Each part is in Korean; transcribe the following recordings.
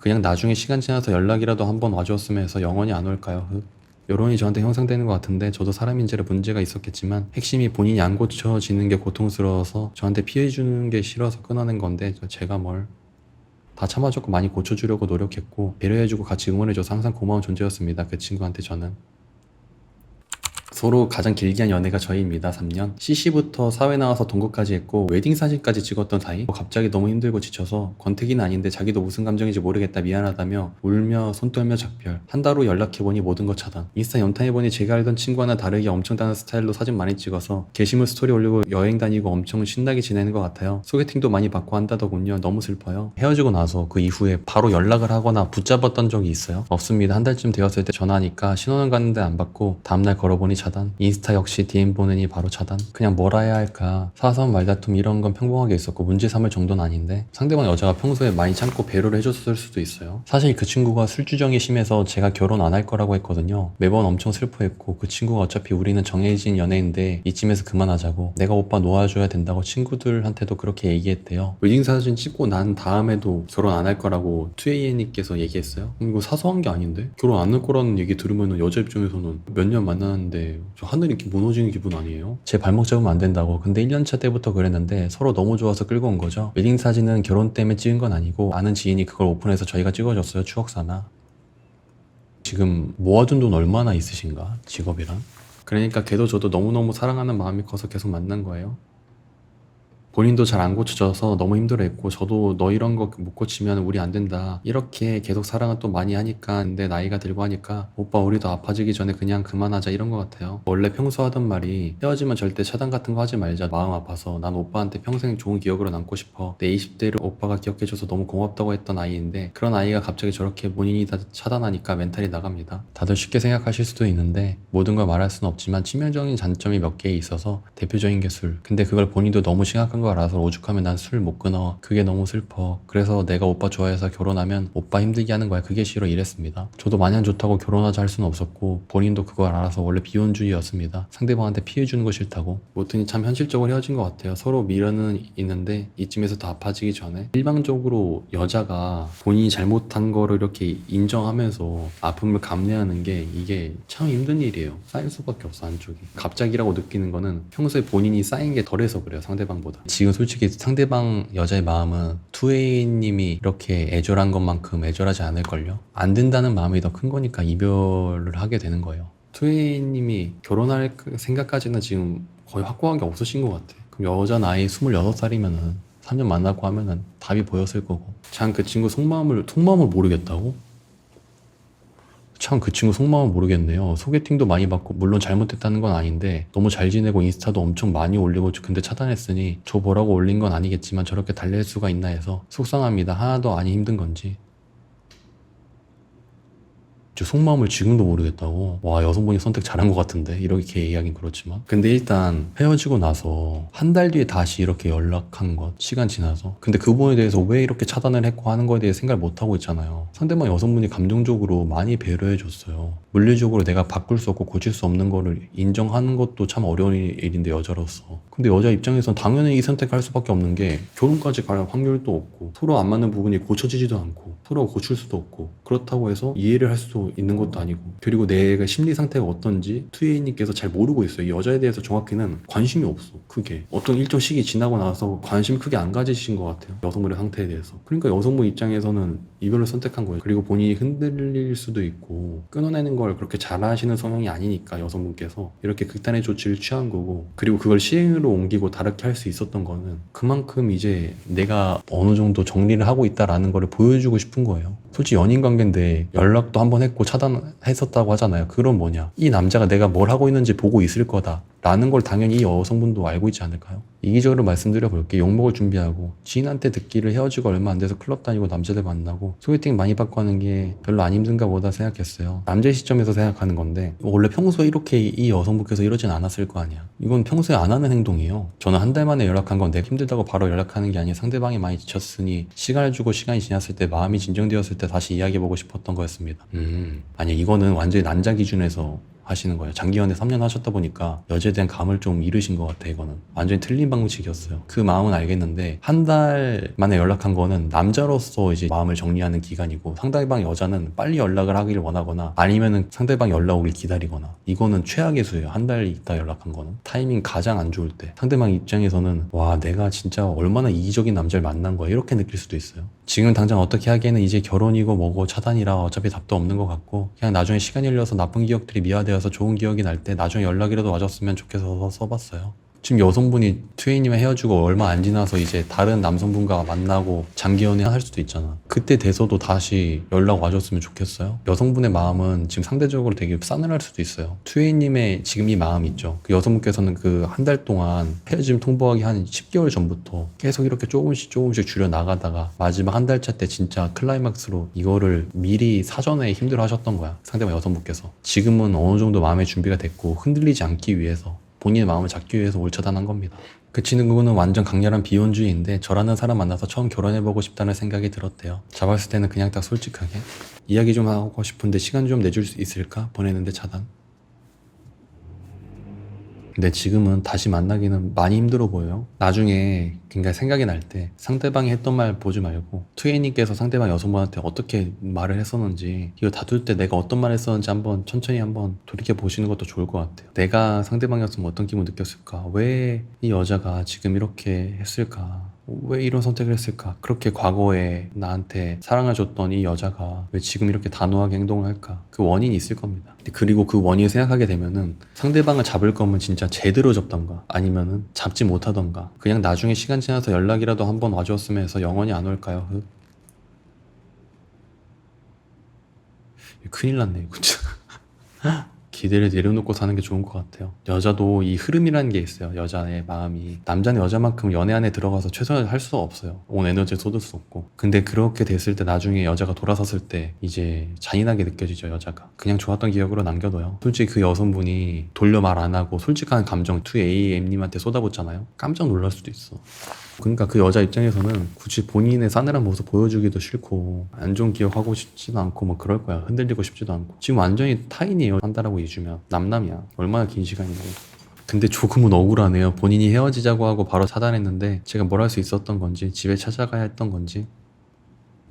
그냥 나중에 시간 지나서 연락이라도 한번 와줬으면 해서 영원히 안 올까요? 여론이 저한테 형성되는 것 같은데 저도 사람인지라 문제가 있었겠지만 핵심이 본인이 안 고쳐지는 게 고통스러워서 저한테 피해주는 게 싫어서 끊어낸 건데 제가 뭘 다 참아줬고 많이 고쳐주려고 노력했고 배려해주고 같이 응원해줘서 항상 고마운 존재였습니다. 그 친구한테 저는. 서로 가장 길게 한 연애가 저희입니다. 3년. CC부터 사회 나와서 동거까지 했고 웨딩 사진까지 찍었던 사이. 갑자기 너무 힘들고 지쳐서 권태기는 아닌데 자기도 무슨 감정인지 모르겠다 미안하다며 울며 손 떨며 작별. 한 달 후 연락해보니 모든 것 차단. 인스타 연타해보니 제가 알던 친구와는 다르게 엄청 다른 스타일로 사진 많이 찍어서 게시물 스토리 올리고 여행 다니고 엄청 신나게 지내는 것 같아요. 소개팅도 많이 받고 한다더군요. 너무 슬퍼요. 헤어지고 나서 그 이후에 바로 연락을 하거나 붙잡았던 적이 있어요? 없습니다. 한 달쯤 되었을 때 전화하니까 신호는 갔는데 안 받고 다음날 걸어보니 차단. 인스타 역시 DM 보내니 바로 차단. 그냥 뭘 해야 할까. 사소한 말다툼 이런 건 평범하게 있었고 문제 삼을 정도는 아닌데 상대방 여자가 평소에 많이 참고 배려를 해줬을 수도 있어요. 사실 그 친구가 술주정이 심해서 제가 결혼 안 할 거라고 했거든요. 매번 엄청 슬퍼했고 그 친구가 어차피 우리는 정해진 연애인데 이쯤에서 그만하자고 내가 오빠 놓아줘야 된다고 친구들한테도 그렇게 얘기했대요. 웨딩사진 찍고 난 다음에도 결혼 안 할 거라고 2AN님께서 얘기했어요. 이거 사소한 게 아닌데? 결혼 안 할 거라는 얘기 들으면 여자 입장에서는 몇 년 만났는데 저 하늘이 이렇게 무너지는 기분 아니에요? 제 발목 잡으면 안 된다고. 근데 1년차 때부터 그랬는데 서로 너무 좋아서 끌고 온 거죠. 웨딩 사진은 결혼 때문에 찍은 건 아니고 아는 지인이 그걸 오픈해서 저희가 찍어줬어요. 추억삼아. 지금 모아둔 돈 얼마나 있으신가? 직업이랑. 그러니까 걔도 저도 너무너무 사랑하는 마음이 커서 계속 만난 거예요. 본인도 잘 안 고쳐져서 너무 힘들어했고 저도 너 이런 거 못 고치면 우리 안 된다 이렇게 계속 사랑을 또 많이 하니까 근데 나이가 들고 하니까 오빠 우리도 아파지기 전에 그냥 그만하자 이런 것 같아요. 원래 평소 하던 말이 헤어지면 절대 차단 같은 거 하지 말자. 마음 아파서 난 오빠한테 평생 좋은 기억으로 남고 싶어. 내 20대를 오빠가 기억해줘서 너무 고맙다고 했던 아이인데 그런 아이가 갑자기 저렇게 본인이 다 차단하니까 멘탈이 나갑니다. 다들 쉽게 생각하실 수도 있는데 모든 걸 말할 수는 없지만 치명적인 장점이 몇 개 있어서 대표적인 게 술. 근데 그걸 본인도 너무 심각한 거 알아서 오죽하면 난 술 못 끊어. 그게 너무 슬퍼. 그래서 내가 오빠 좋아해서 결혼하면 오빠 힘들게 하는 거야. 그게 싫어 이랬습니다. 저도 마냥 좋다고 결혼하자 할 수는 없었고 본인도 그걸 알아서 원래 비혼주의였습니다. 상대방한테 피해 주는 거 싫다고. 뭐더니 참 현실적으로 헤어진 것 같아요. 서로 미련은 있는데 이쯤에서 더 아파지기 전에 일방적으로 여자가 본인이 잘못한 거를 이렇게 인정하면서 아픔을 감내하는 게 이게 참 힘든 일이에요. 쌓일 수밖에 없어 한쪽이. 갑자기라고 느끼는 거는 평소에 본인이 쌓인 게 덜해서 그래요. 상대방보다. 지금 솔직히 상대방 여자의 마음은 2A님이 이렇게 애절한 것만큼 애절하지 않을걸요? 안 된다는 마음이 더 큰 거니까 이별을 하게 되는 거예요. 2A님이 결혼할 생각까지는 지금 거의 확고한 게 없으신 것 같아. 그럼 여자 나이 26살이면은 3년 만나고 하면은 답이 보였을 거고. 참 그 친구 속마음을 모르겠다고? 참 그 친구 속마음을 모르겠네요. 소개팅도 많이 받고 물론 잘못했다는 건 아닌데 너무 잘 지내고 인스타도 엄청 많이 올리고 근데 차단했으니 저 뭐라고 올린 건 아니겠지만 저렇게 달랠 수가 있나 해서 속상합니다. 하나도 아니 힘든 건지. 저 속마음을 지금도 모르겠다고? 와, 여성분이 선택 잘한 것 같은데 이렇게 얘기하긴 그렇지만 근데 일단 헤어지고 나서 한 달 뒤에 다시 이렇게 연락한 것 시간 지나서 근데 그 부분에 대해서 왜 이렇게 차단을 했고 하는 거에 대해 생각을 못하고 있잖아요. 상대방 여성분이 감정적으로 많이 배려해 줬어요. 물리적으로 내가 바꿀 수 없고 고칠 수 없는 거를 인정하는 것도 참 어려운 일인데 여자로서. 근데 여자 입장에서는 당연히 이 선택할 수밖에 없는 게 결혼까지 갈 확률도 없고 서로 안 맞는 부분이 고쳐지지도 않고 서로 고칠 수도 없고 그렇다고 해서 이해를 할 수도 있는 것도 아니고 그리고 내가 심리 상태가 어떤지 2A님께서 잘 모르고 있어요. 이 여자에 대해서 정확히는 관심이 없어. 크게 어떤 일정 시기 지나고 나서 관심 크게 안 가지신 것 같아요. 여성분의 상태에 대해서. 그러니까 여성분 입장에서는 이별을 선택한 거예요. 그리고 본인이 흔들릴 수도 있고 끊어내는 걸 그렇게 잘하시는 성향이 아니니까 여성분께서 이렇게 극단의 조치를 취한 거고 그리고 그걸 시행으로 옮기고 다르게 할 수 있었던 거는 그만큼 이제 내가 어느 정도 정리를 하고 있다라는 거를 보여주고 싶은 거예요. 솔직히 연인 관계인데 연락도 한번 했고 차단했었다고 하잖아요. 그건 뭐냐? 이 남자가 내가 뭘 하고 있는지 보고 있을 거다 라는 걸 당연히 이 여성분도 알고 있지 않을까요? 이기적으로 말씀드려 볼게요. 욕먹을 준비하고 지인한테 듣기를 헤어지고 얼마 안 돼서 클럽 다니고 남자들 만나고 소개팅 많이 받고 하는 게 별로 안 힘든가 보다 생각했어요. 남자의 시점에서 생각하는 건데 원래 평소에 이렇게 이 여성분께서 이러진 않았을 거 아니야. 이건 평소에 안 하는 행동이에요. 저는 한 달 만에 연락한 건 내가 힘들다고 바로 연락하는 게 아니라 상대방이 많이 지쳤으니 시간을 주고 시간이 지났을 때 마음이 진정되었을 때 다시 이야기해보고 싶었던 거였습니다. 아니 이거는 완전히 난자 기준에서 하시는 거예요. 장기 연애 3년 하셨다 보니까 여자에 대한 감을 좀 잃으신 것 같아. 이거는 완전히 틀린 방식이었어요. 그 마음은 알겠는데 한 달 만에 연락한 거는 남자로서 이제 마음을 정리하는 기간이고, 상대방 여자는 빨리 연락을 하기를 원하거나 아니면은 상대방 연락 오길 기다리거나, 이거는 최악의 수예요. 한 달 있다 연락한 거는 타이밍 가장 안 좋을 때 상대방 입장에서는 와, 내가 진짜 얼마나 이기적인 남자를 만난 거야, 이렇게 느낄 수도 있어요. 지금 당장 어떻게 하기에는 이제 결혼이고 뭐고 차단이라 어차피 답도 없는 것 같고, 그냥 나중에 시간이 흘러서 나쁜 기억들이 미화되어서 좋은 기억이 날 때 나중에 연락이라도 와줬으면 좋겠어서 써봤어요. 지금 여성분이 투애님과 헤어지고 얼마 안 지나서 이제 다른 남성분과 만나고 장기 연애할 수도 있잖아. 그때 돼서도 다시 연락 와줬으면 좋겠어요. 여성분의 마음은 지금 상대적으로 되게 싸늘할 수도 있어요. 투애님의 지금 이 마음 있죠. 그 여성분께서는 그 한 달 동안 헤어짐 통보하기 한 10개월 전부터 계속 이렇게 조금씩 줄여 나가다가 마지막 한 달차 때 진짜 클라이막스로 이거를 미리 사전에 힘들어 하셨던 거야. 상대방 여성분께서. 지금은 어느 정도 마음의 준비가 됐고 흔들리지 않기 위해서, 본인의 마음을 잡기 위해서 올 차단한 겁니다. 그 친구는 완전 강렬한 비혼주의인데 저라는 사람 만나서 처음 결혼해보고 싶다는 생각이 들었대요. 잡았을 때는 그냥 딱 솔직하게 이야기 좀 하고 싶은데 시간 좀 내줄 수 있을까? 보내는데 차단. 근데 지금은 다시 만나기는 많이 힘들어 보여요. 나중에 그러니까 생각이 날 때 상대방이 했던 말 보지 말고 투애님께서 상대방 여성분한테 어떻게 말을 했었는지, 이거 다툴 때 내가 어떤 말을 했었는지 한번 천천히 한번 돌이켜 보시는 것도 좋을 것 같아요. 내가 상대방이었으면 어떤 기분 느꼈을까? 왜 이 여자가 지금 이렇게 했을까? 왜 이런 선택을 했을까? 그렇게 과거에 나한테 사랑을 줬던 이 여자가 왜 지금 이렇게 단호하게 행동을 할까? 그 원인이 있을 겁니다. 그리고 그 원인을 생각하게 되면은 상대방을 잡을 거면 진짜 제대로 잡던가 아니면은 잡지 못하던가 그냥 나중에 시간 지나서 연락이라도 한번 와줬으면 해서 영원히 안 올까요? 큰일 났네 이거 진짜. 기대를 내려놓고 사는 게 좋은 것 같아요. 여자도 이 흐름이라는 게 있어요. 여자의 마음이. 남자는 여자만큼 연애 안에 들어가서 최선을 할 수가 없어요. 온 에너지를 쏟을 수 없고. 근데 그렇게 됐을 때 나중에 여자가 돌아섰을 때 이제 잔인하게 느껴지죠. 여자가 그냥 좋았던 기억으로 남겨둬요. 솔직히 그 여성분이 돌려 말 안 하고 솔직한 감정 2AM님한테 쏟아붓잖아요. 깜짝 놀랄 수도 있어. 그러니까 그 여자 입장에서는 굳이 본인의 싸늘한 모습 보여주기도 싫고 안 좋은 기억하고 싶지도 않고 뭐 그럴 거야. 흔들리고 싶지도 않고. 지금 완전히 타인이에요. 한 달하고 2주면 남남이야. 얼마나 긴 시간인데. 근데 조금은 억울하네요. 본인이 헤어지자고 하고 바로 차단했는데 제가 뭘 할 수 있었던 건지, 집에 찾아가야 했던 건지.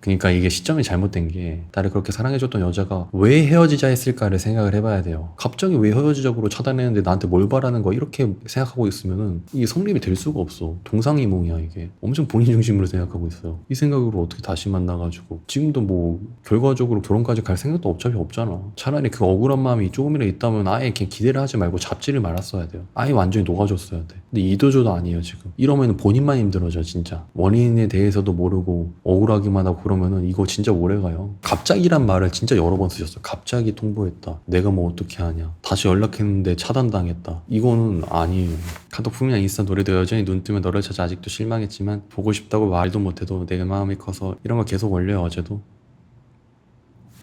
그러니까 이게 시점이 잘못된 게, 나를 그렇게 사랑해줬던 여자가 왜 헤어지자 했을까를 생각을 해봐야 돼요. 갑자기 왜 헤어지자고 차단했는데 나한테 뭘 바라는 거야, 이렇게 생각하고 있으면은 이게 성립이 될 수가 없어. 동상이몽이야. 이게 엄청 본인 중심으로 생각하고 있어요. 이 생각으로 어떻게 다시 만나가지고 지금도 뭐 결과적으로 결혼까지 갈 생각도 어차피 없잖아. 차라리 그 억울한 마음이 조금이라도 있다면 아예 그냥 기대를 하지 말고 잡지를 말았어야 돼요. 아예 완전히 녹아줬어야 돼. 근데 이도저도 아니에요 지금. 이러면 본인만 힘들어져 진짜. 원인에 대해서도 모르고 억울하기만 하고 그러면은 이거 진짜 오래가요. 갑자기란 말을 진짜 여러 번 쓰셨어요. 갑자기 통보했다. 내가 뭐 어떻게 하냐. 다시 연락했는데 차단당했다. 이거는 아니에요. 카톡풍이나 인스타 노래도 여전히 눈 뜨면 너를 찾아 아직도 실망했지만 보고 싶다고 말도 못해도 내 마음이 커서 이런 거 계속 올려요. 어제도.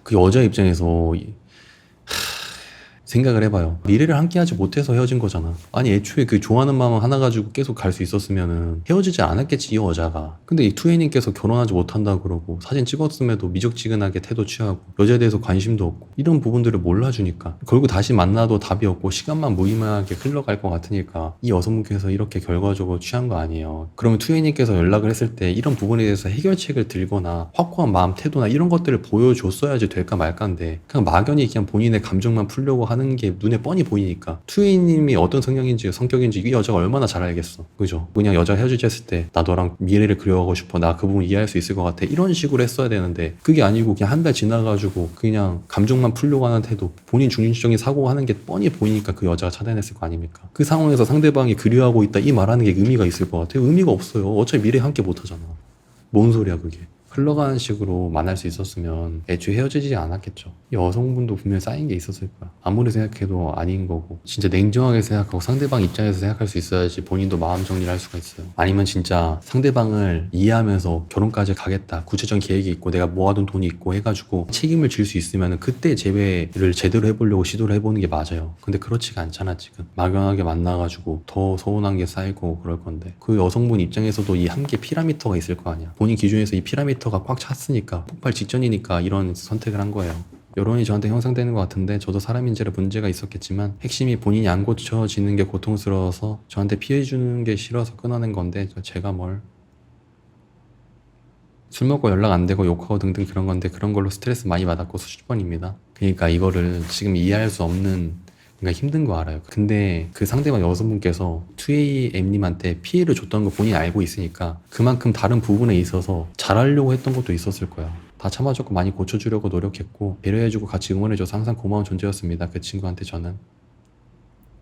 그 여자 입장에서 생각을 해봐요. 미래를 함께하지 못해서 헤어진 거잖아. 아니 애초에 그 좋아하는 마음 하나 가지고 계속 갈 수 있었으면은 헤어지지 않았겠지 이 여자가. 근데 이 투애님께서 결혼하지 못한다고 그러고 사진 찍었음에도 미적지근하게 태도 취하고 여자에 대해서 관심도 없고 이런 부분들을 몰라주니까 결국 다시 만나도 답이 없고 시간만 무의미하게 흘러갈 것 같으니까 이 여성분께서 이렇게 결과적으로 취한 거 아니에요. 그러면 투애님께서 연락을 했을 때 이런 부분에 대해서 해결책을 들거나 확고한 마음 태도나 이런 것들을 보여줬어야지 될까 말까인데 그냥 막연히 그냥 본인의 감정만 풀려고 하는 게 눈에 뻔히 보이니까 투애님이 어떤 성향인지 성격인지 이 여자가 얼마나 잘 알겠어. 그죠? 그냥 여자가 헤어지자 했을 때 나 너랑 미래를 그려가고 싶어. 나 그 부분 이해할 수 있을 것 같아. 이런 식으로 했어야 되는데 그게 아니고 그냥 한 달 지나가지고 그냥 감정만 풀려고 하는 태도, 본인 중심적인 사고가 하는 게 뻔히 보이니까 그 여자가 차단했을 거 아닙니까? 그 상황에서 상대방이 그리워하고 있다 이 말하는 게 의미가 있을 것 같아요? 의미가 없어요. 어차피 미래 함께 못하잖아. 뭔 소리야 그게. 흘러가는 식으로 만날 수 있었으면 애초에 헤어지지 않았겠죠. 이 여성분도 분명히 쌓인 게 있었을 거야. 아무리 생각해도 아닌 거고 진짜 냉정하게 생각하고 상대방 입장에서 생각할 수 있어야지 본인도 마음 정리를 할 수가 있어요. 아니면 진짜 상대방을 이해하면서 결혼까지 가겠다, 구체적인 계획이 있고 내가 모아둔 돈이 있고 해가지고 책임을 질 수 있으면 그때 재회를 제대로 해보려고 시도를 해보는 게 맞아요. 근데 그렇지가 않잖아 지금. 막연하게 만나가지고 더 서운한 게 쌓이고 그럴 건데 그 여성분 입장에서도 이 한 개 피라미터가 있을 거 아니야. 본인 기준에서 이 피라미터가 꽉 찼으니까 폭발 직전이니까 이런 선택을 한 거예요. 여론이 저한테 형성되는 것 같은데 저도 사람인지라 문제가 있었겠지만 핵심이 본인이 안 고쳐지는 게 고통스러워서 저한테 피해주는 게 싫어서 끊어낸 건데 제가 뭘 술 먹고 연락 안 되고 욕하고 등등 그런 건데 그런 걸로 스트레스 많이 받았고 수십 번입니다. 그러니까 이거를 지금 이해할 수 없는 그러니까 힘든 거 알아요. 근데 그 상대방 여성분께서 2AM님한테 피해를 줬던 거 본인이 알고 있으니까 그만큼 다른 부분에 있어서 잘하려고 했던 것도 있었을 거야. 다 참아줬고 많이 고쳐주려고 노력했고 배려해주고 같이 응원해줘서 항상 고마운 존재였습니다. 그 친구한테 저는.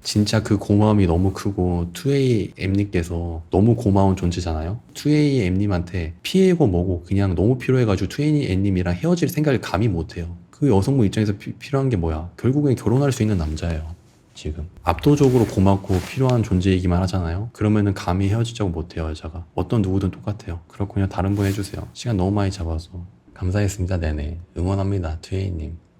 진짜 그 고마움이 너무 크고 2AM님께서 너무 고마운 존재잖아요. 2AM님한테 피해고 뭐고 그냥 너무 필요해가지고 2AM님이랑 헤어질 생각을 감히 못해요. 그 여성분 입장에서 필요한 게 뭐야? 결국엔 결혼할 수 있는 남자예요. 지금 압도적으로 고맙고 필요한 존재이기만 하잖아요. 그러면은 감히 헤어지자고 못해요. 여자가 어떤 누구든 똑같아요. 그렇군요. 다른 분 해주세요. 시간 너무 많이 잡아서 감사했습니다. 네네 응원합니다. 2A님